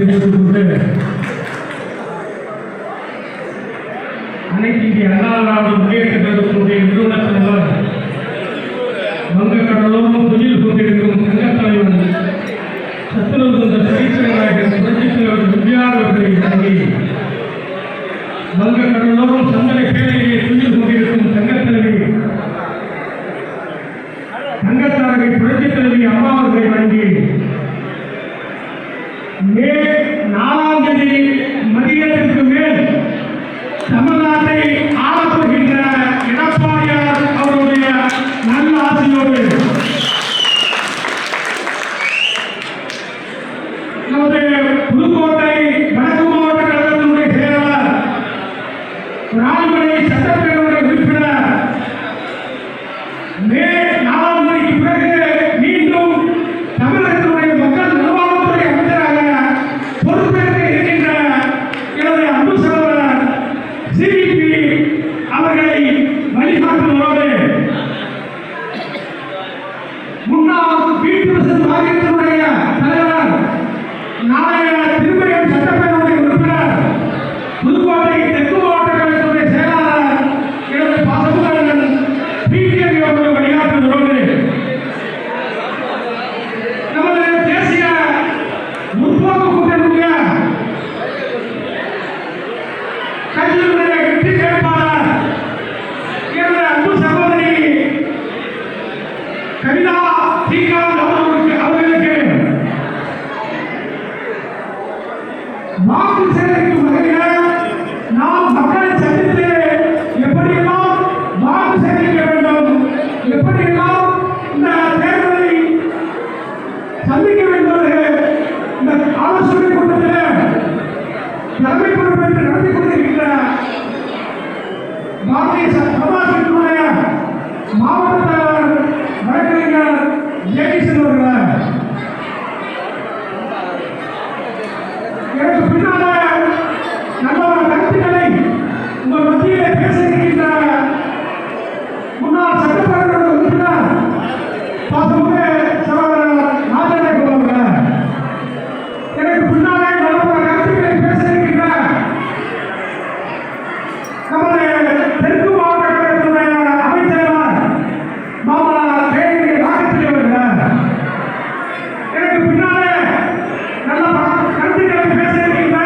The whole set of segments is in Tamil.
தெரிவித்துக் கொண்டு அனைத்து இந்திய அண்ணா திராவிட முன்னேற்ற கழகத்தினுடைய நிறுவன தலைவர் வங்கக்கடலோரம் துயில் கொண்டிருக்கும் சங்கத் தலைவர் சத்துணவு சீசநாயகர் புரட்சித் தலைவர் எம்ஜிஆர் அவர்களை வழங்கி வங்கக்கடலோரம் சந்தன பேரையை துயில் கொண்டிருக்கும் சங்கத் தலைவி தங்கத்தாரகை புரட்சித் தலைவி அம்மா அவர்களை வழங்கி மே 4ஆம் தேதி மதியத்திற்கு மேல் தமிழ்நாட்டை ஆளப்படுகின்ற எடப்பாடியார் அவருடைய நல்ல ஆசையோடு நமது புதுக்கோட்டை வடக்கு மாவட்ட கழகத்தினுடைய செயலாளர் ராணிமலை சட்டப்பேரவை உறுப்பினர் மே 4ஆம் தேதிக்கு பிறகு மீண்டும் தமிழகத்தினுடைய மக்கள் நல்வாழ்வுத்துறை அமைச்சராக பொறுப்பேற்க இருக்கின்ற எனது அன்பு சகோதரர் சிபிபி அவர்களை வழிகாட்டுவதோடு முன்னாள் வீட்டு வாரியத்தினுடைய தலைவர் நாளைய திருமயம் சட்டப்பேரவை உறுப்பினர் புதுக்கோட்டை தெற்கு மாவட்ட கழகத்தினுடைய செயலாளர் எனது பாசமுடன் பிடிஐ அவர்கள் வழிகாட்டுவதோடு நமது தேசிய முற்போக்கு கூட்டணியுடைய கட்சியினுடைய வெற்றி வேட்பாளர் எனது அன்பு சகோதரி கவிதா ஸ்ரீகாந்த் அவர்களுக்கு வாக்கு சேகரிக்கும் வகையில் நாம் மக்களை சந்தித்து எப்படியெல்லாம் வாக்கு சேகரிக்க வேண்டும், எப்படியெல்லாம் இந்த தேர்தலை சந்திக்க வேண்டும் இந்த ஆலோசனை கூட்டத்தில் தலைமை பொறுப்பேற்று நடத்தி கொண்டிருக்கின்ற பாரதிய ஜனதா கட்சியினுடைய மாவட்ட தலைவர் வழக்கறிஞர் ஜெயகிருஷ்ணன் அவர்கள் எனக்கு பின்னால நல்ல கருத்துக்களை உங்கள் மத்தியிலே பேச இருக்கின்ற முன்னாள் சட்டப்பேரவை உறுப்பினர் பாசமுக சகோதரர் ராஜேந்திரன் அவர்கள் எனக்கு பின்னாலே நல்ல கருத்துக்களை பேச இருக்கின்ற நமது தெற்கு மாவட்ட கழகத்தினுடைய அமைச்சர் மாமா கேள்வி ராகத்தில் அவர்கள் எனக்கு பின்னாலே நல்ல கருத்துக்களை பேச இருக்கின்ற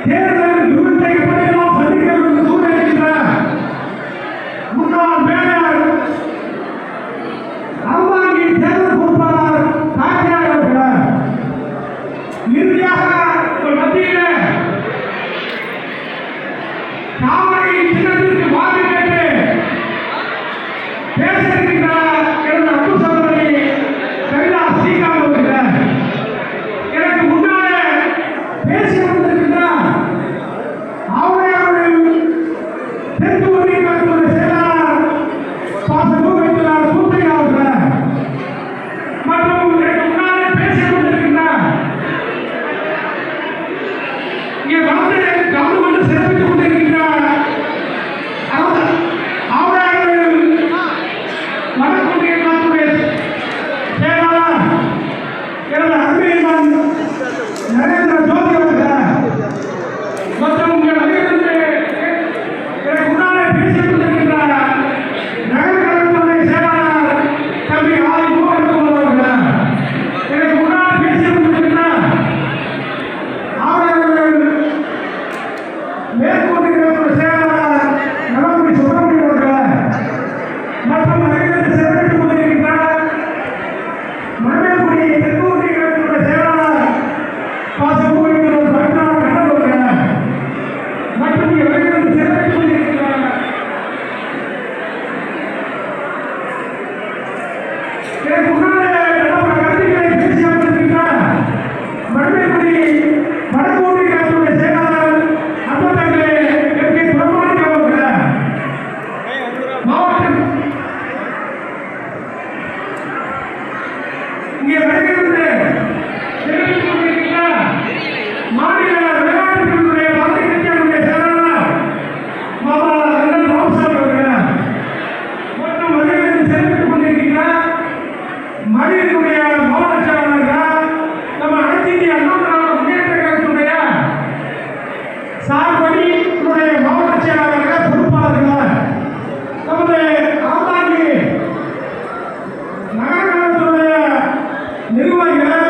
தேர்தல் விருந்தை எப்படியெல்லாம் சந்திக்க வேண்டும் கூற இருக்கின்ற முன்னாள் மேயர் அம்மாங்கி தேர்தல் பொறுப்பாளர் காட்டியார் அவர்கள் இறுதியாக உங்கள் மத்தியிலே காவிரி சின்னத்திற்கு வாக்கு கேட்டு பேச இருக்கின்ற எனது அன்பு சகோதரி கவிதா ஸ்ரீகாந்த் அவர்கள் எனக்கு முன்னாலே பேசி கொண்டிருக்கின்றார். அவர்கள் தெற்கு ஒன்றிய கழகத்தினுடைய செயலாளர் பாசமுக வைத்திருந்தார் கூத்தையா அவர்கள் மற்றும் எனக்கு முன்னாலே பேசி கொண்டிருக்கின்றார். இங்கே வந்து கலந்து கொண்டு சிறப்பித்துக் கொண்டிருக்கின்றார். அவர்கள் வடக்கொன்றிய கழகத்தினுடைய செயலாளர் எனது அருமையன் நரேந்திர ஜோதி அவர்கள் மற்றும் உங்கள் அருகிலிருந்து எனக்கு முன்னாலே பேசிக் கொண்டிருக்கின்ற நகர கழகத்தினுடைய செயலாளர் தம்பி ஆதி மோகன்குமார் அவர்கள் எனக்கு முன்னால் பேசிக் கொண்டிருக்கின்ற அவர்கள் மேற்கொண்டு செயலாளர் நலமுறை சுப்பிரமணியம் அவர்கள் மற்றும் அருகிலிருந்து சிறப்பித்துக் கொண்டிருக்கின்ற மணமேல்குடி தெற்கு ஒன்றிய கழகத்தினுடைய செயலாளர் பாசமுக வைத்திருந்தார் பரத்நாத் கண்ணன் அவர்கள் மற்றும் இங்கே வருகிறது சிறப்பித்துக் கொண்டிருக்கின்ற எனக்கு முன்னாலே நல்ல கருத்துக்களை பேசி கொண்டிருக்கின்ற மணமேல்குடி வடக்கு ஒன்றிய கழகத்தினுடைய செயலாளர் அன்பத்தங்களே எம் கே பிரமாணிக்கம் அவர்கள் மாவட்ட இங்கே வருகிறது தெரிவித்துக் கொண்டிருக்கின்ற மாநில விளையாட்டுகளுடைய பாரதிய கட்சியினுடைய செயலாளர் மாமா ரங்கன் ராமசாமி அவர்கள் மற்றும் வருகிறது தெரிவித்துக் கொண்டிருக்கின்ற மகளிருடைய மாவட்ட செயலாளர்கள் நம்ம அனைத்து இந்திய அண்ணா திராவிட முன்னேற்ற சார்படி மாவட்ட செயலாளர்கள் பொறுப்பாளர்கள் நமது ஆந்தாங்கி நகர கழகத்தினுடைய நிர்வாகிகள்